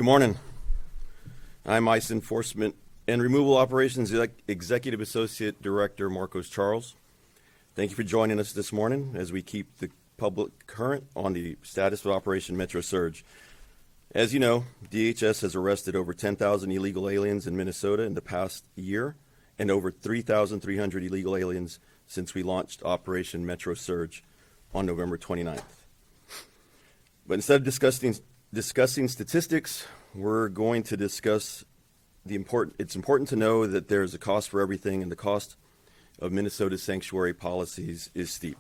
Good morning. I'm ICE Enforcement and Removal Operations Executive Associate Director Marcos Charles. Thank you for joining us this morning as we keep the public current on the status of Operation Metro Surge. As you know, DHS has arrested over 10,000 illegal aliens in Minnesota in the past year and over 3,300 illegal aliens since we launched Operation Metro Surge on November 29th. But instead of discussing statistics, we're going to discuss it's important to know that there's a cost for everything, and the cost of Minnesota's sanctuary policies is steep.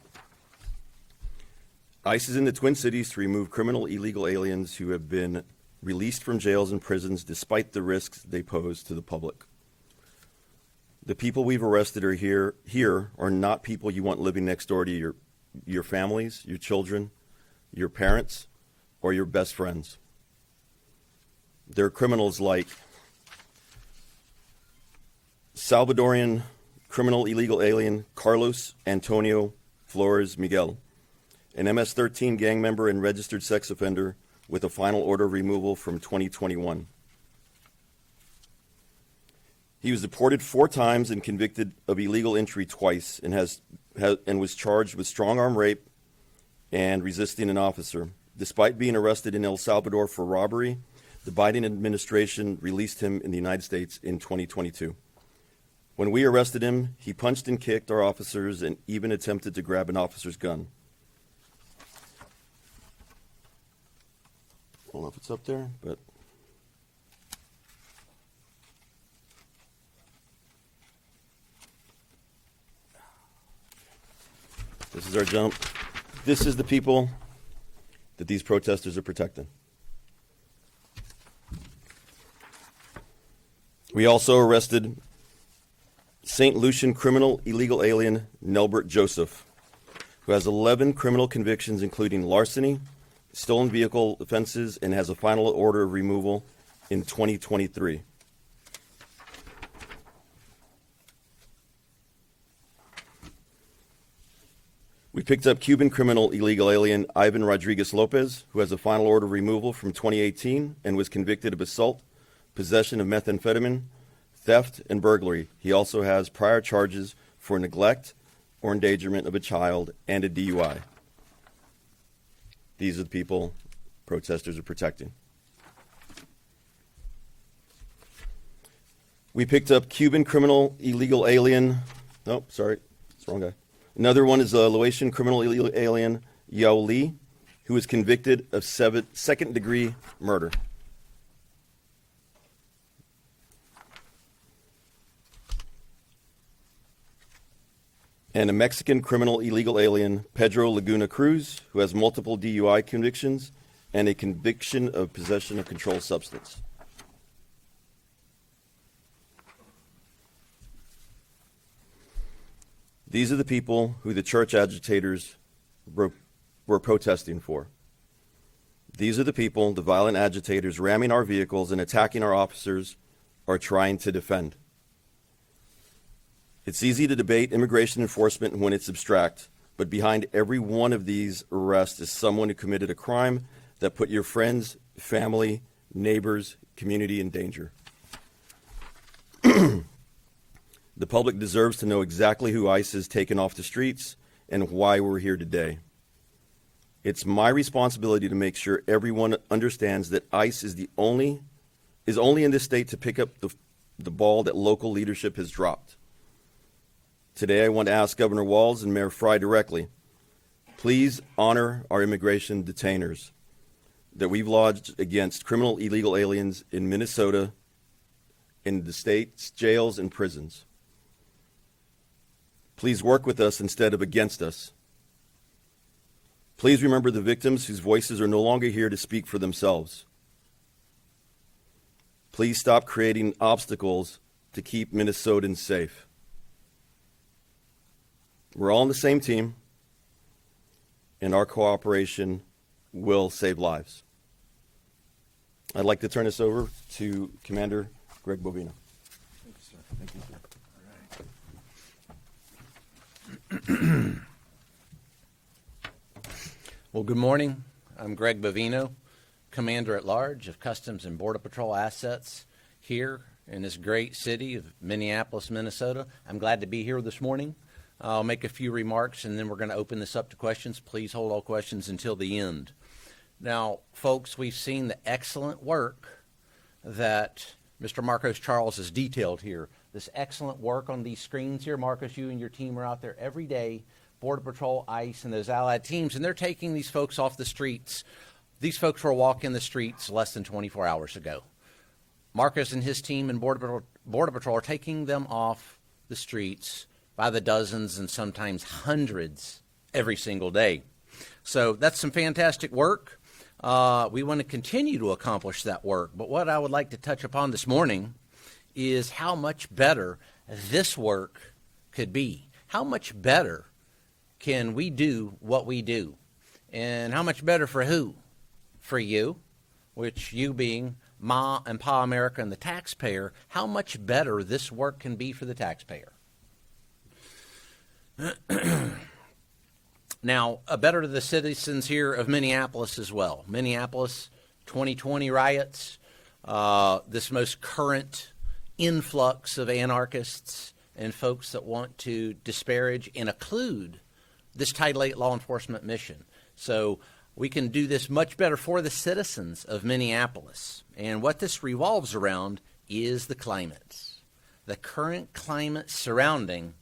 ICE is in the Twin Cities to remove criminal illegal aliens who have been released from jails and prisons despite the risks they pose to the public. The people we've arrested are here are not people you want living next door to your families, your children, your parents, or your best friends. They're criminals like Salvadorian criminal illegal alien Carlos Antonio Flores Miguel, an MS-13 gang member and registered sex offender with a final order of removal from 2021. He was deported 4 times and convicted of illegal entry twice, and was charged with strong-arm rape and resisting an officer. Despite being arrested in El Salvador for robbery, the Biden administration released him in the United States in 2022. When we arrested him, he punched and kicked our officers and even attempted to grab an officer's gun. I don't know if it's up there, but this is our jump. This is the people that these protesters are protecting. We also arrested St. Lucian criminal illegal alien Nelbert Joseph, who has 11 criminal convictions, including larceny, stolen vehicle offenses, and has a final order of removal in 2023. We picked up Cuban criminal illegal alien Ivan Rodriguez Lopez, who has a final order of removal from 2018 and was convicted of assault, possession of methamphetamine, theft, and burglary. He also has prior charges for neglect or endangerment of a child and a DUI. These are the people protesters are protecting. We picked up Cuban criminal illegal alien, it's the wrong guy. Another one is a Laotian criminal illegal alien, Yao Li, who was convicted of second-degree murder. And a Mexican criminal illegal alien, Pedro Laguna Cruz, who has multiple DUI convictions and a conviction of possession of controlled substance. These are the people who the church agitators were protesting for. These are the people the violent agitators ramming our vehicles and attacking our officers are trying to defend. It's easy to debate immigration enforcement when it's abstract, but behind every one of these arrests is someone who committed a crime that put your friends, family, neighbors, community in danger. The public deserves to know exactly who ICE has taken off the streets and why we're here today. It's my responsibility to make sure everyone understands that ICE is only in this state to pick up the ball that local leadership has dropped. Today, I want to ask Governor Walz and Mayor Fry directly, please honor our immigration detainers that we've lodged against criminal illegal aliens in Minnesota, in the state's jails and prisons. Please work with us instead of against us. Please remember the victims whose voices are no longer here to speak for themselves. Please stop creating obstacles to keep Minnesotans safe. We're all on the same team, and our cooperation will save lives. I'd like to turn this over to Commander Greg Bovino. Thank you, sir. Thank you, sir. All right. Well, good morning. I'm Greg Bovino, Commander-at-Large of Customs and Border Patrol Assets here in this great city of Minneapolis, Minnesota. I'm glad to be here this morning. I'll make a few remarks, and then we're going to open this up to questions. Please hold all questions until the end. Now, folks, we've seen the excellent work that Mr. Marcos Charles has detailed here. This excellent work on these screens here. Marcos, you and your team are out there every day, Border Patrol, ICE, and those allied teams, and they're taking these folks off the streets. These folks were walking the streets less than 24 hours ago. Marcos and his team and Border Patrol are taking them off the streets by the dozens and sometimes hundreds every single day. So that's some fantastic work. We want to continue to accomplish that work. But what I would like to touch upon this morning is how much better this work could be. How much better can we do what we do? And how much better for who? For you, which you being Ma and Pa America and the taxpayer, how much better this work can be for the taxpayer. Now, better to the citizens here of Minneapolis as well. Minneapolis 2020 riots, this most current influx of anarchists and folks that want to disparage and occlude this Title VIII law enforcement mission. So we can do this much better for the citizens of Minneapolis. And what this revolves around is the climate, the current climate surrounding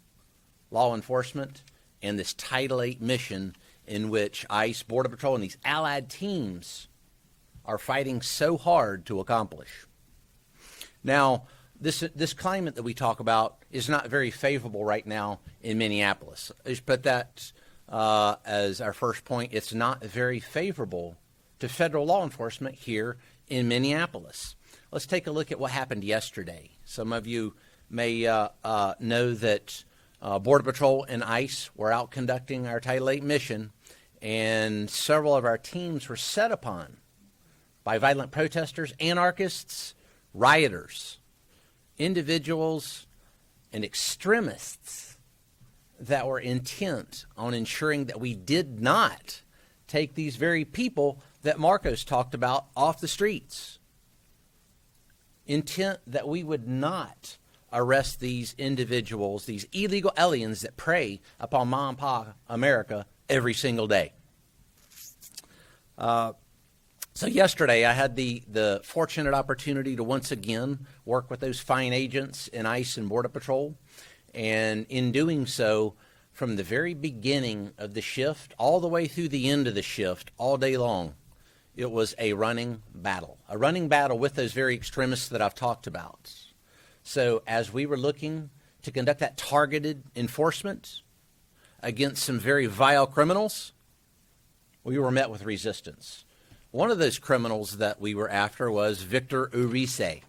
law enforcement and this Title VIII mission in which ICE, Border Patrol, and these allied teams are fighting so hard to accomplish. Now, this climate that we talk about is not very favorable right now in Minneapolis. I just put that as our first point. It's not very favorable to federal law enforcement here in Minneapolis. Let's take a look at what happened yesterday. Some of you may know that Border Patrol and ICE were out conducting our Title VIII mission, and several of our teams were set upon by violent protesters, anarchists, rioters, individuals, and extremists that were intent on ensuring that we did not take these very people that Marcos talked about off the streets. Intent that we would not arrest these individuals, these illegal aliens that prey upon Ma and Pa America every single day. So yesterday I had the fortunate opportunity to once again work with those fine agents in ICE and Border Patrol. And in doing so, from the very beginning of the shift all the way through the end of the shift, all day long, it was a running battle with those very extremists that I've talked about. So as we were looking to conduct that targeted enforcement against some very vile criminals, we were met with resistance. One of those criminals that we were after was Victor Urice,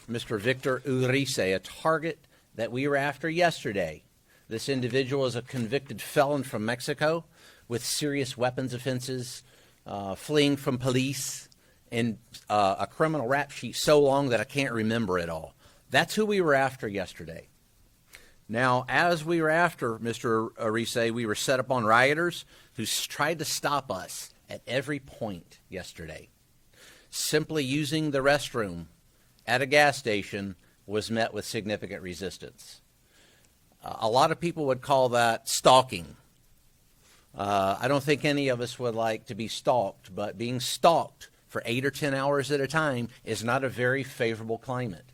Mr. Victor Urice, a target that we were after yesterday. This individual is a convicted felon from Mexico with serious weapons offenses, fleeing from police, and a criminal rap sheet so long that I can't remember it all. That's who we were after yesterday. Now, as we were after Mr. Urice, we were set up on rioters who tried to stop us at every point yesterday. Simply using the restroom at a gas station was met with significant resistance. A lot of people would call that stalking. I don't think any of us would like to be stalked, but being stalked for 8 or 10 hours at a time is not a very favorable climate.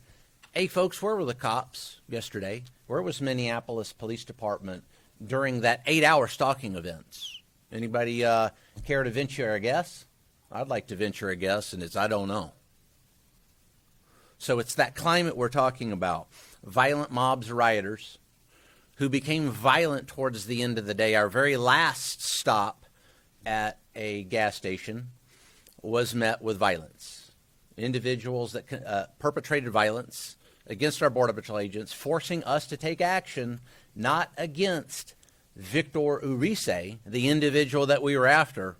Hey, folks, where were the cops yesterday? Where was Minneapolis Police Department during that 8-hour stalking events? Anybody care to venture a guess? I'd like to venture a guess, and it's I don't know. So it's that climate we're talking about. Violent mobs, rioters, who became violent towards the end of the day. Our very last stop at a gas station was met with violence. Individuals that perpetrated violence against our Border Patrol agents, forcing us to take action, not against Victor Urice, the individual that we were after,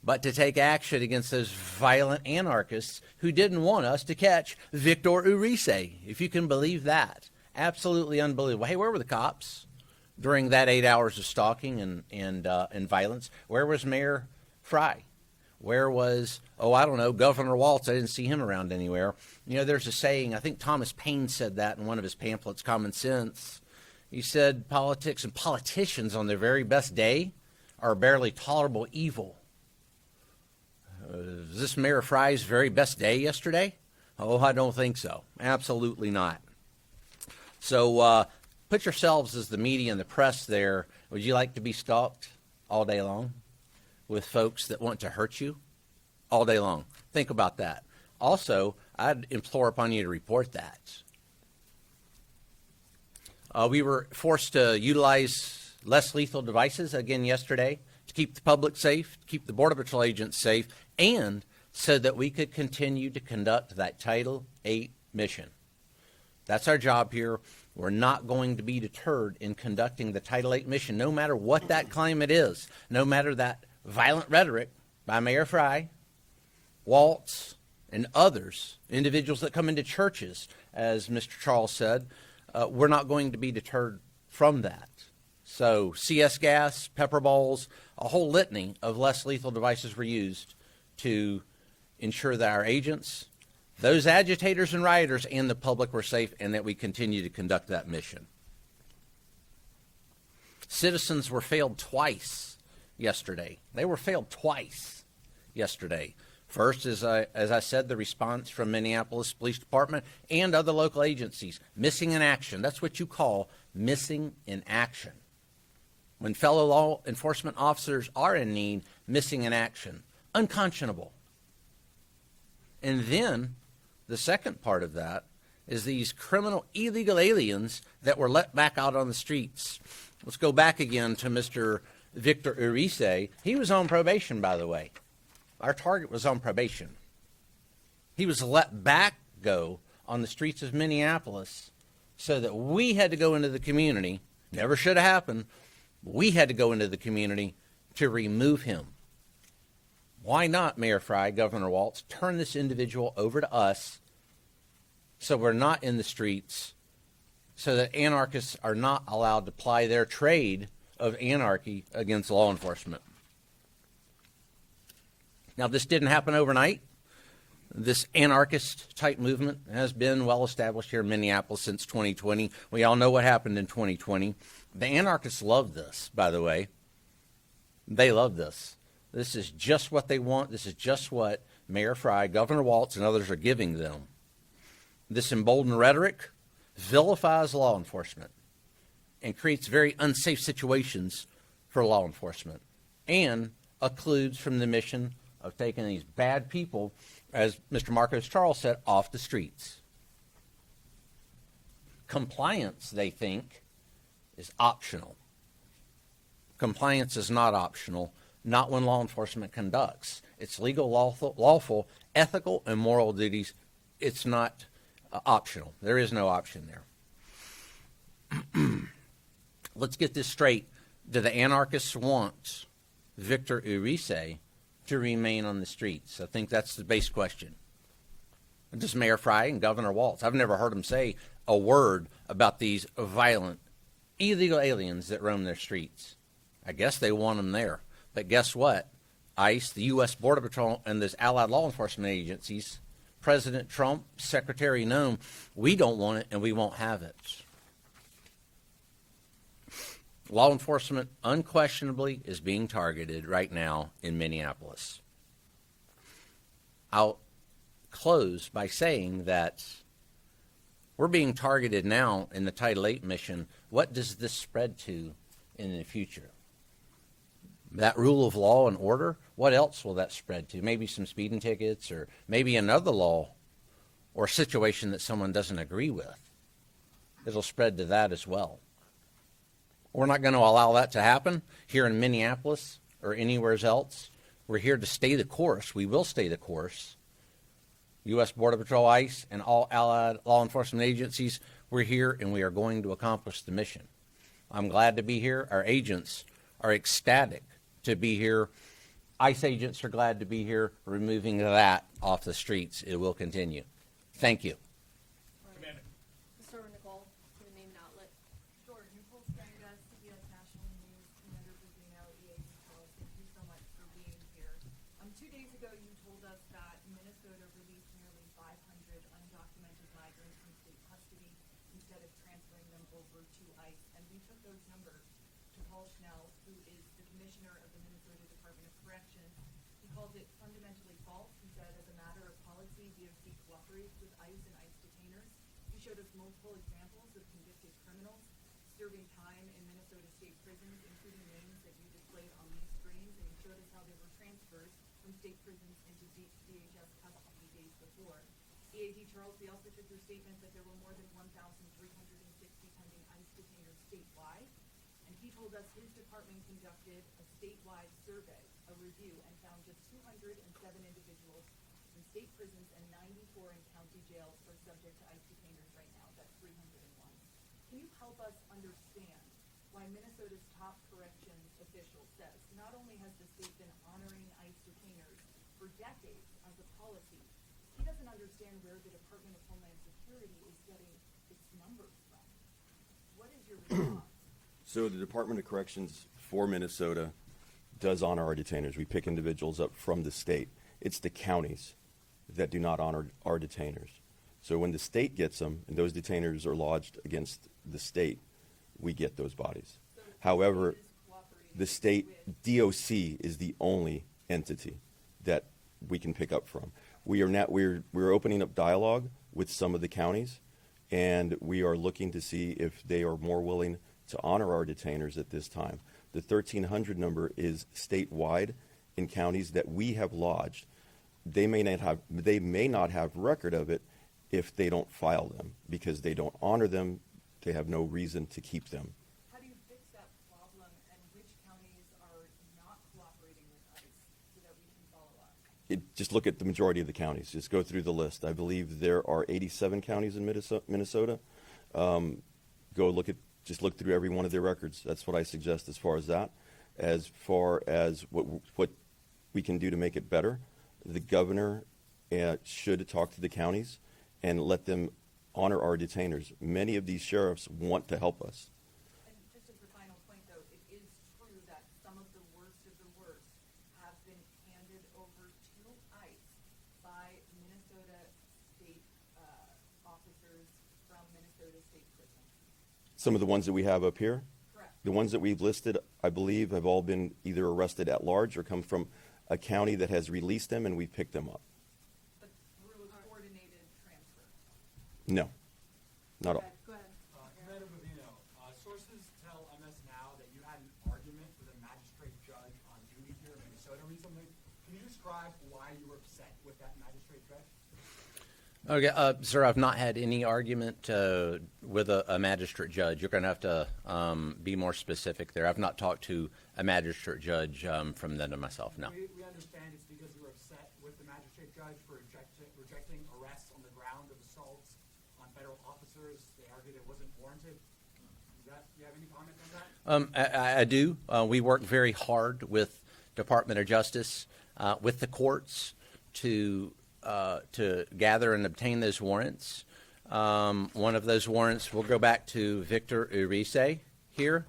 but to take action against those violent anarchists who didn't want us to catch Victor Urice, if you can believe that. Absolutely unbelievable. Hey, where were the cops during that 8 hours of stalking and violence? Where was Mayor Fry? Where was, oh, I don't know, Governor Walz? I didn't see him around anywhere. You know, there's a saying, I think Thomas Paine said that in one of his pamphlets, Common Sense. He said politics and politicians on their very best day are barely tolerable evil. Is this Mayor Fry's very best day yesterday? Oh, I don't think so. Absolutely not. So put yourselves as the media and the press there. Would you like to be stalked all day long with folks that want to hurt you all day long? Think about that. Also, I'd implore upon you to report that. We were forced to utilize less lethal devices again yesterday to keep the public safe, to keep the Border Patrol agents safe, and so that we could continue to conduct that Title VIII mission. That's our job here. We're not going to be deterred in conducting the Title VIII mission, no matter what that climate is, no matter that violent rhetoric by Mayor Fry, Walz, and others, individuals that come into churches, as Mr. Charles said. We're not going to be deterred from that. So CS gas, pepper balls, a whole litany of less lethal devices were used to ensure that our agents, those agitators and rioters, and the public were safe, and that we continue to conduct that mission. Citizens were failed twice yesterday. They were failed twice yesterday. First, as I said, the response from Minneapolis Police Department and other local agencies, missing in action. That's what you call missing in action. When fellow law enforcement officers are in need, missing in action. Unconscionable. And then the second part of that is these criminal illegal aliens that were let back out on the streets. Let's go back again to Mr. Victor Urice. He was on probation, by the way. Our target was on probation. He was let back go on the streets of Minneapolis so that we had to go into the community. Never should have happened. We had to go into the community to remove him. Why not, Mayor Fry, Governor Walz, turn this individual over to us so we're not in the streets, so that anarchists are not allowed to ply their trade of anarchy against law enforcement? Now, this didn't happen overnight. This anarchist-type movement has been well established here in Minneapolis since 2020. We all know what happened in 2020. The anarchists love this, by the way. They love this. This is just what they want. This is just what Mayor Fry, Governor Walz, and others are giving them. This emboldened rhetoric vilifies law enforcement and creates very unsafe situations for law enforcement and occludes from the mission of taking these bad people, as Mr. Marcos Charles said, off the streets. Compliance, they think, is optional. Compliance is not optional, not when law enforcement conducts. It's legal, lawful, ethical, and moral duties. It's not optional. There is no option there. Let's get this straight. Do the anarchists want Victor Urice to remain on the streets? I think that's the base question. Does Mayor Fry and Governor Walz? I've never heard them say a word about these violent, illegal aliens that roam their streets. I guess they want them there. But guess what? ICE, the U.S. Border Patrol, and those allied law enforcement agencies, President Trump, Secretary Noem, we don't want it and we won't have it. Law enforcement unquestionably is being targeted right now in Minneapolis. I'll close by saying that we're being targeted now in the Title VIII mission. What does this spread to in the future? That rule of law and order, what else will that spread to? Maybe some speeding tickets, or maybe another law or situation that someone doesn't agree with. It'll spread to that as well. We're not going to allow that to happen here in Minneapolis or anywhere else. We're here to stay the course. We will stay the course. U.S. Border Patrol, ICE, and all allied law enforcement agencies, we're here and we are going to accomplish the mission. I'm glad to be here. Our agents are ecstatic to be here. ICE agents are glad to be here. Removing that off the streets, it will continue. Thank you. Commander. Mr. Nicole, for the name and outlet. Sure. Nicole Scangas, CBS National News, Commander Bovino, EA Details. Thank you so much for being here. 2 days instead of transferring them over to ICE. And we took those numbers to Paul Schnell, who is the commissioner of the Minnesota Department of Corrections. He called it fundamentally false. He said, as a matter of policy, DOC cooperates with ICE and ICE detainers. He showed us multiple examples of convicted criminals serving time in Minnesota state prisons, including names that you displayed on these screens, and he showed us how they were transferred from state prisons into DHS custody days before. EAD Charles, we also took your statement that there were more than 1,360 pending ICE detainers statewide, and he told us his department conducted a statewide survey, a review, and found just 207 individuals in state prisons and 94 in county jails are subject to ICE detainers right now. That's 301. Can you help us understand why Minnesota's top corrections official says not only has the state been honoring ICE detainers for decades as a policy, he doesn't understand where the Department of Homeland Security is getting its numbers from. What is your response? So the Department of Corrections for Minnesota does honor our detainers. We pick individuals up from the state. It's the counties that do not honor our detainers. So when the state gets them, and those detainers are lodged against the state, we get those bodies. So However, state is cooperating the state with- DOC is the only entity that we can pick up from. We're opening up dialogue with some of the counties, and we are looking to see if they are more willing to honor our detainers at this time. The 1,300 number is statewide in counties that we have lodged. They may not have record of it if they don't file them, because they don't honor them. They have no reason to keep them. How do you fix that problem, and which counties are not cooperating with ICE so that we can follow up? Just look at the majority of the counties. Just go through the list. I believe there are 87 counties in Minnesota. Just look through every one of their records. That's what I suggest as far as that. As far as what we can do to make it better, the governor should talk to the counties and let them honor our detainers. Many of these sheriffs want to help us. And just as a final point, though, it is true that some of the worst have been handed over to ICE by Minnesota state officers from Minnesota state prison. Some of the ones that we have up here, Correct. the ones that we've listed, I believe, have all been either arrested at large or come from a county that has released them, and we picked them up. But through a coordinated transfer. No, not all. Go ahead. Commander Bovino, sources tell MS Now that you had an argument with a magistrate judge on duty here in Minnesota recently. Can you describe why you were upset with that magistrate judge? Okay, sir, I've not had any argument with a magistrate judge. You're going to have to be more specific there. I've not talked to a magistrate judge from then to myself, no. We understand it's because you were upset with the magistrate judge for rejecting arrests on the ground of assaults on federal officers. They argued it wasn't warranted. Do you have any comment on that? I do. We work very hard with Department of Justice, with the courts to gather and obtain those warrants. One of those warrants will go back to Victor Urice here.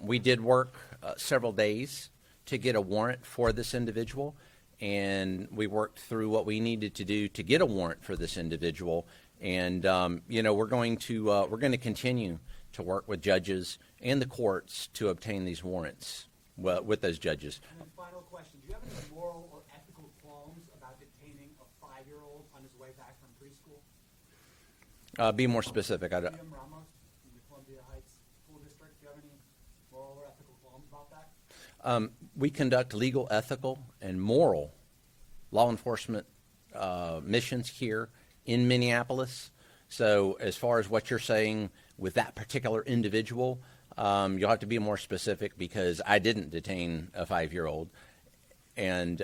We did work several days to get a warrant for this individual, and we worked through what we needed to do to get a warrant for this individual. And we're going to continue to work with judges and the courts to obtain these warrants with those judges. And then final question, do you have any moral or ethical qualms about detaining a 5-year-old on his way back from preschool? Be more specific. Liam Ramos in the Columbia Heights School District, do you have any moral or ethical qualms about that? We conduct legal, ethical, and moral law enforcement missions here in Minneapolis. So as far as what you're saying with that particular individual, you'll have to be more specific, because I didn't detain a 5-year-old. And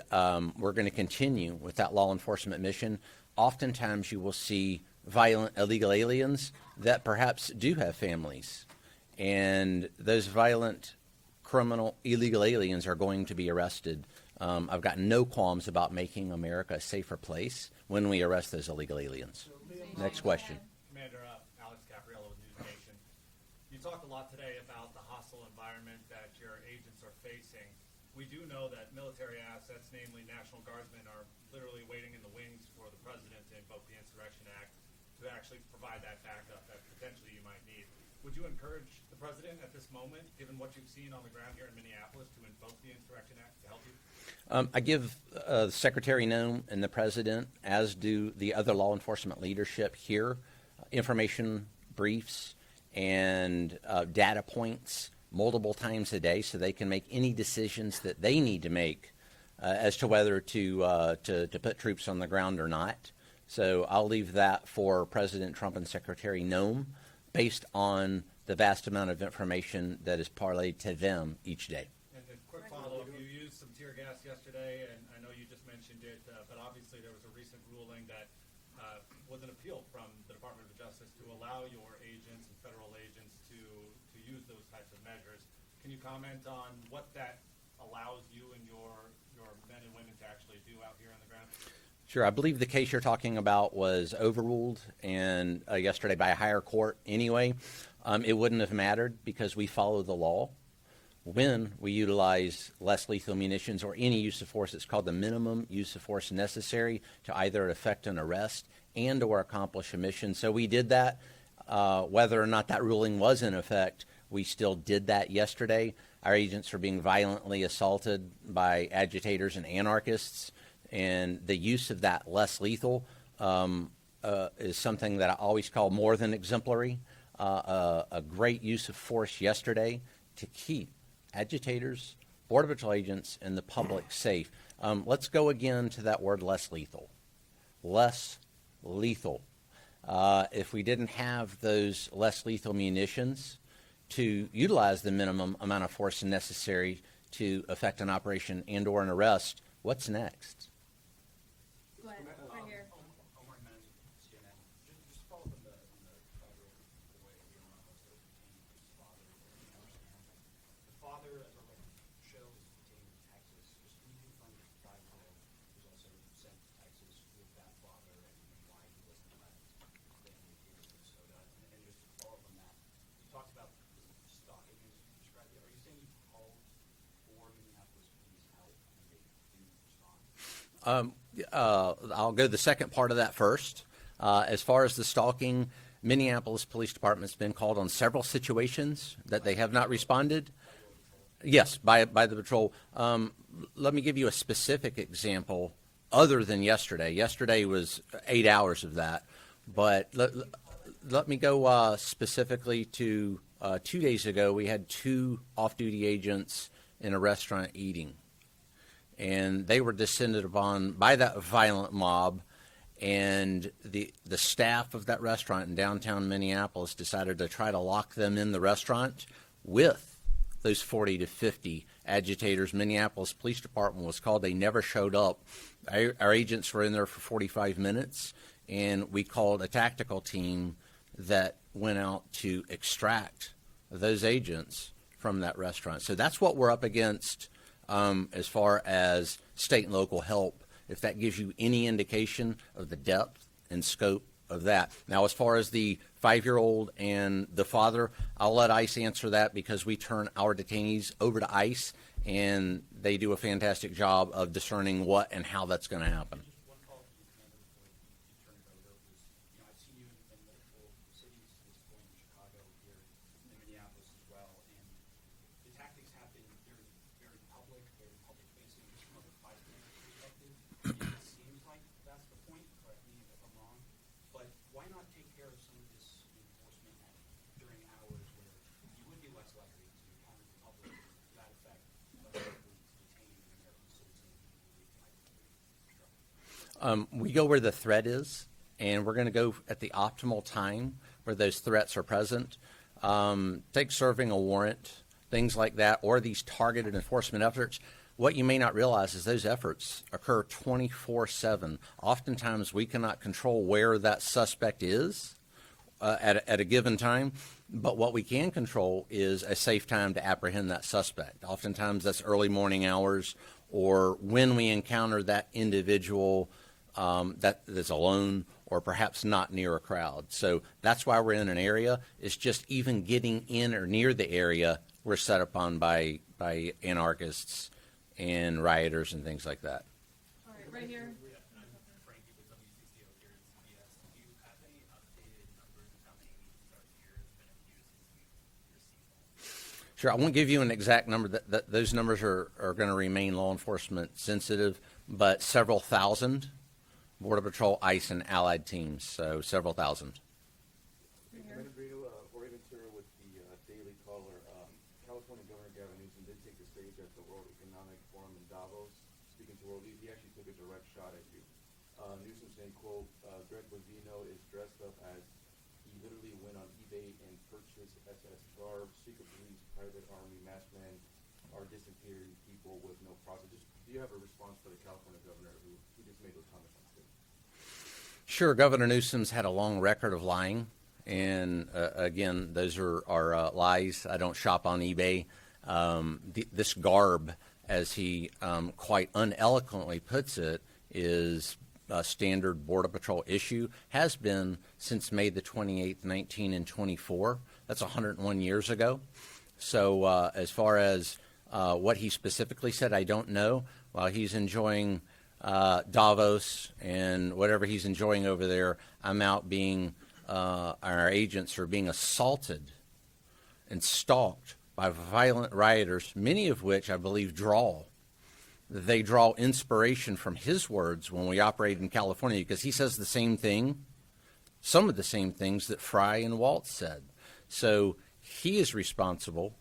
we're going to continue with that law enforcement mission. Oftentimes you will see violent illegal aliens that perhaps do have families. And those violent criminal illegal aliens are going to be arrested. I've got no qualms about making America a safer place when we arrest those illegal aliens. Next question. Commander Alex Capriello with News Nation. You talked a lot today about the hostile environment that your agents are facing. We do know that military assets, namely National Guardsmen, are literally waiting in the wings for the president to invoke the Insurrection Act to actually provide that backup that potentially you might need. Would you encourage the president at this moment, given what you've seen on the ground here in Minneapolis, to invoke the Insurrection Act to help you? I give Secretary Noem and the president, as do the other law enforcement leadership here, information briefs and data points multiple times a day so they can make any decisions that they need to make as to whether to put troops on the ground or not. So I'll leave that for President Trump and Secretary Noem based on the vast amount of information that is parlayed to them each day. And a quick follow-up, you used some tear gas yesterday, and I know you just mentioned it, but obviously there was a recent ruling that was an appeal from the Department of Justice to allow your agents and federal agents to use those types of measures. Can you comment on what that allows you and your men and women to actually do out here on the ground? Sure. I believe the case you're talking about was overruled and yesterday by a higher court anyway. It wouldn't have mattered because we follow the law. When we utilize less lethal munitions or any use of force, it's called the minimum use of force necessary to either effect an arrest and or accomplish a mission. So we did that. Whether or not that ruling was in effect, we still did that yesterday. Our agents are being violently assaulted by agitators and anarchists, and the use of that less lethal is something that I always call more than exemplary. A great use of force yesterday to keep agitators, Border Patrol agents, and the public safe. Let's go again to that word less lethal. Less lethal. If we didn't have those less lethal munitions to utilize the minimum amount of force necessary to effect an operation and or an arrest, what's next? Go ahead, right here. Omar Menez, CNN. Just follow up on the federal way we are not supposed to detain his father. The father, as our record shows, is detained in Texas. Just can you confirm that the 5-year-old was also sent to Texas with that father and why he wasn't left staying here in Minnesota? And just to follow up on that, you talked about the stalking as you described it. Are you saying you called for Minneapolis police help and they didn't respond? I'll go the second part of that first. As far as the stalking, Minneapolis Police Department's been called on several situations that they have not responded. Yes, by the patrol. Let me give you a specific example other than yesterday. Yesterday was 8 hours of that. But let me go specifically to 2 days ago. We had 2 off-duty agents in a restaurant eating. And they were descended upon by that violent mob, and the staff of that restaurant in downtown Minneapolis decided to try to lock them in the restaurant with those 40 to 50 agitators. Minneapolis Police Department was called. They never showed up. Our agents were in there for 45 minutes, and we called a tactical team that went out to extract those agents from that restaurant. So that's what we're up against. As far as state and local help, if that gives you any indication of the depth and scope of that. Now, as far as the 5-year-old and the father, I'll let ICE answer that because we turn our detainees over to ICE, and they do a fantastic job of discerning what and how that's going to happen. Just one follow-up to you, Commander, before you turn it over. I've seen you in multiple cities at this point, in Chicago, here in Minneapolis as well, and the tactics have been very public-facing, just from a five-minute perspective. It seems like that's the point, correct me if I'm wrong, but why not take care of some of this enforcement during hours where you would be less likely to encounter the public to that effect, less likely to detain an American citizen who might be obstructed? We go where the threat is, and we're going to go at the optimal time where those threats are present. Take serving a warrant, things like that, or these targeted enforcement efforts. What you may not realize is those efforts occur 24/7. Oftentimes, we cannot control where that suspect is at a given time, but what we can control is a safe time to apprehend that suspect. Oftentimes, that's early morning hours or when we encounter that individual that is alone or perhaps not near a crowd. So that's why we're in an area. It's just even getting in or near the area, we're set upon by anarchists and rioters and things like that. All right, right here. Frankie with WCCO here in CBS. Do you have any updated Sure, I won't give you an exact number. Those numbers are going to remain law enforcement sensitive, but several thousand Border Patrol, ICE, and allied teams, so several thousand. Commander Bovino, Jorge Ventura with the Daily Caller. California Governor Gavin Newsom did take the stage at the World Economic Forum in Davos. Speaking to world leaders, he actually took a direct shot at you. Newsom saying, quote, Greg Bovino is dressed up as he literally went on eBay and purchased SS garb, secret police, private army, masked men are disappearing people with no process. Just, do you have a response for the California governor who just made those comments on stage? Sure, Governor Newsom's had a long record of lying, and again, those are lies. I don't shop on eBay. This garb, as he quite uneloquently puts it, is a standard Border Patrol issue, has been since May the 28th, 1924. That's 101 years ago. So as far as what he specifically said, I don't know. While he's enjoying Davos and whatever he's enjoying over there, I'm out being, our agents are being assaulted and stalked by violent rioters, many of which I believe they draw inspiration from his words when we operate in California, because he says the same thing, some of the same things that Fry and Waltz said. So he is responsible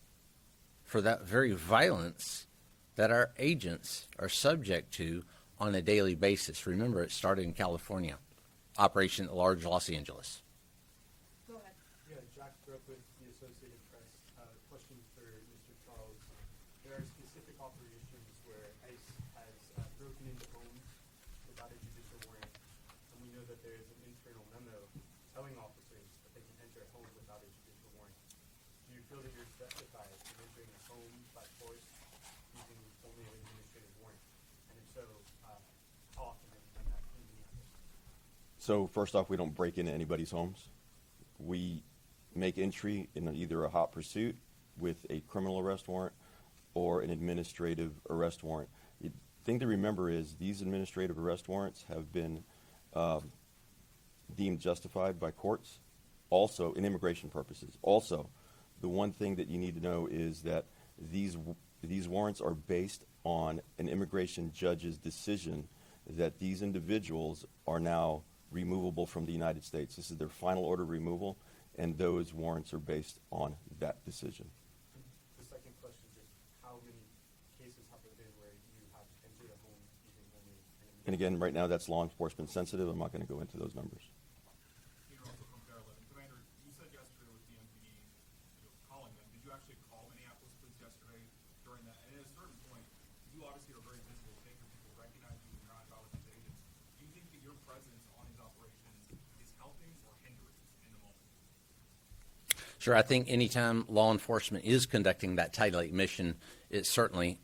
for that very violence that our agents are subject to on a daily basis. Remember, it started in California, operation at large Los Angeles. Go ahead. Yeah, Jack Thrope with the Associated Press. Question for Mr. Charles. There are specific operations where ICE has broken into homes without a judicial warrant, and we know that there is an internal memo telling officers that they can enter a home without a judicial warrant. Do you feel that you're justified in entering a home by force using only an administrative warrant? And if so, how often have you done that in Minneapolis? So first off, we don't break into anybody's homes. We make entry in either a hot pursuit with a criminal arrest warrant or an administrative arrest warrant. The thing to remember is these administrative arrest warrants have been deemed justified by courts, also in immigration purposes. Also, the one thing that you need to know is that these warrants are based on an immigration judge's decision that these individuals are now removable from the United States. This is their final order of removal, and those warrants are based on that decision. The second question is just how many cases have there been where you have entered a home using only an And again, right now that's law enforcement sensitive. I'm not going to go into those numbers. Peter also from Fairleigh. Commander, you said yesterday with the MPD, calling them. Did you actually call Minneapolis police yesterday during that? And at a certain point, you obviously are very visible. People recognize you when you're on trial with these agents. Do you think that your presence on these operations is helping or hindering in the moment? Sure, I think anytime law enforcement is conducting that tight mission, it certainly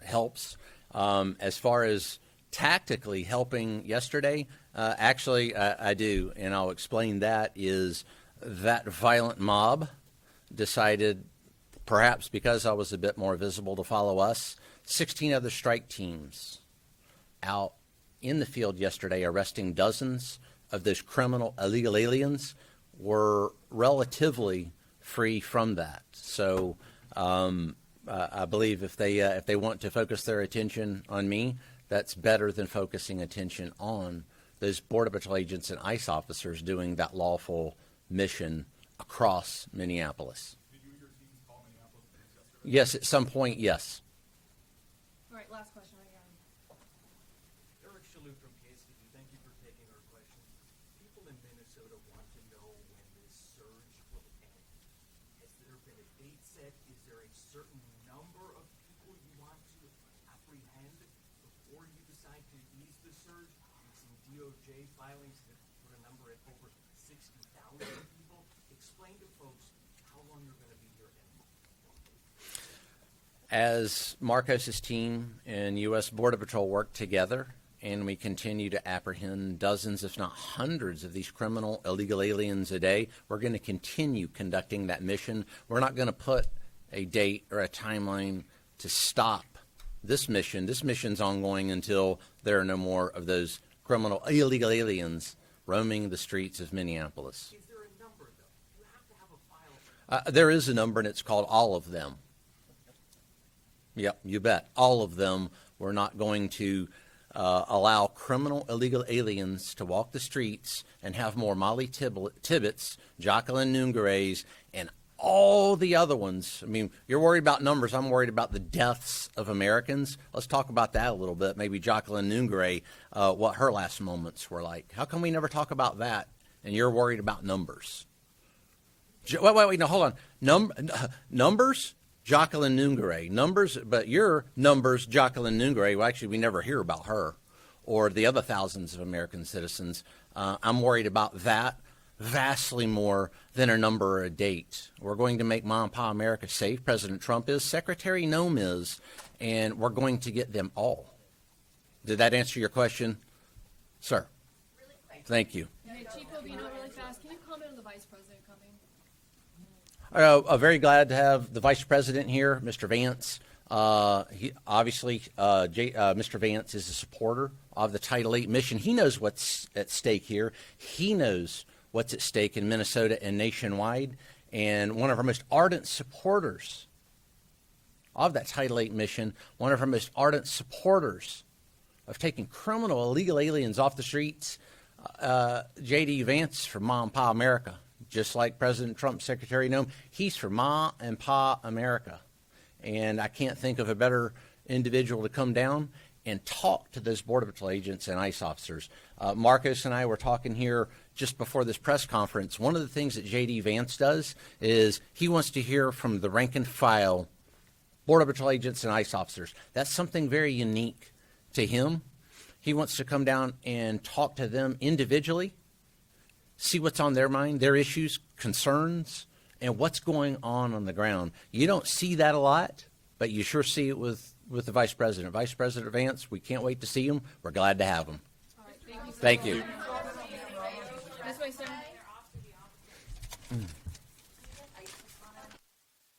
helps. As far as tactically helping yesterday, actually I do, and I'll explain that. Is that violent mob decided, perhaps because I was a bit more visible, to follow us. 16 other strike teams out in the field yesterday arresting dozens of those criminal illegal aliens were relatively free from that. So I believe if they want to focus their attention on me, that's better than focusing attention on those Border Patrol agents and ICE officers doing that lawful mission across Minneapolis. Did you and your teams call Minneapolis police yesterday? Yes, at some point, yes. All right, last question again. Eric Shalhoub from KCB. Thank you for taking our questions. People in Minnesota want to know when this surge will end. Has there been a date set? Is there a certain number of people you want to apprehend before you decide to ease the surge? We've seen DOJ filings that put a number at over 60,000 people. Explain to folks how long you're going to be here and As Marcos's team and U.S. Border Patrol work together, and we continue to apprehend dozens, if not hundreds, of these criminal illegal aliens a day, we're going to continue conducting that mission. We're not going to put a date or a timeline to stop this mission. This mission's ongoing until there are no more of those criminal illegal aliens roaming the streets of Minneapolis. is there a number, though? You have to have a file. There is a number, and it's called all of them. Yep, you bet. All of them. We're not going to allow criminal illegal aliens to walk the streets and have more Molly Tibbetts, Jacqueline Nungare's, and all the other ones. I mean, you're worried about numbers. I'm worried about the deaths of Americans. Let's talk about that a little bit. Maybe Jacqueline Nungare, what her last moments were like. How come we never talk about that? And you're worried about numbers. Wait, no, hold on. Numbers? Jacqueline Nungare. Numbers, but your numbers, Jacqueline Nungare, well, actually, we never hear about her or the other thousands of American citizens. I'm worried about that vastly more than a number or a date. We're going to make Mom and Pa America safe. President Trump is, Secretary Noem is, and we're going to get them all. Did that answer your question, sir? Really quick. Thank you. Okay, Chief Bovino, really fast. Can you comment on the Vice President coming? Very glad to have the Vice President here, Mr. Vance. He obviously, Mr. Vance is a supporter of the Title VIII mission. He knows what's at stake here. He knows what's at stake in Minnesota and nationwide. And one of our most ardent supporters of that Title VIII mission, one of our most ardent supporters of taking criminal illegal aliens off the streets, J.D. Vance from Ma and Pa America. Just like President Trump, Secretary Noem, he's for Ma and Pa America. And I can't think of a better individual to come down and talk to those Border Patrol agents and ICE officers. Marcos and I were talking here just before this press conference. One of the things that J.D. Vance does is he wants to hear from the rank and file Border Patrol agents and ICE officers. That's something very unique to him. He wants to come down and talk to them individually, see what's on their mind, their issues, concerns, and what's going on the ground. You don't see that a lot, but you sure see it with the Vice President. Vice President Vance, we can't wait to see him. We're glad to have him. All right, thank you. Thank you. This way, sir.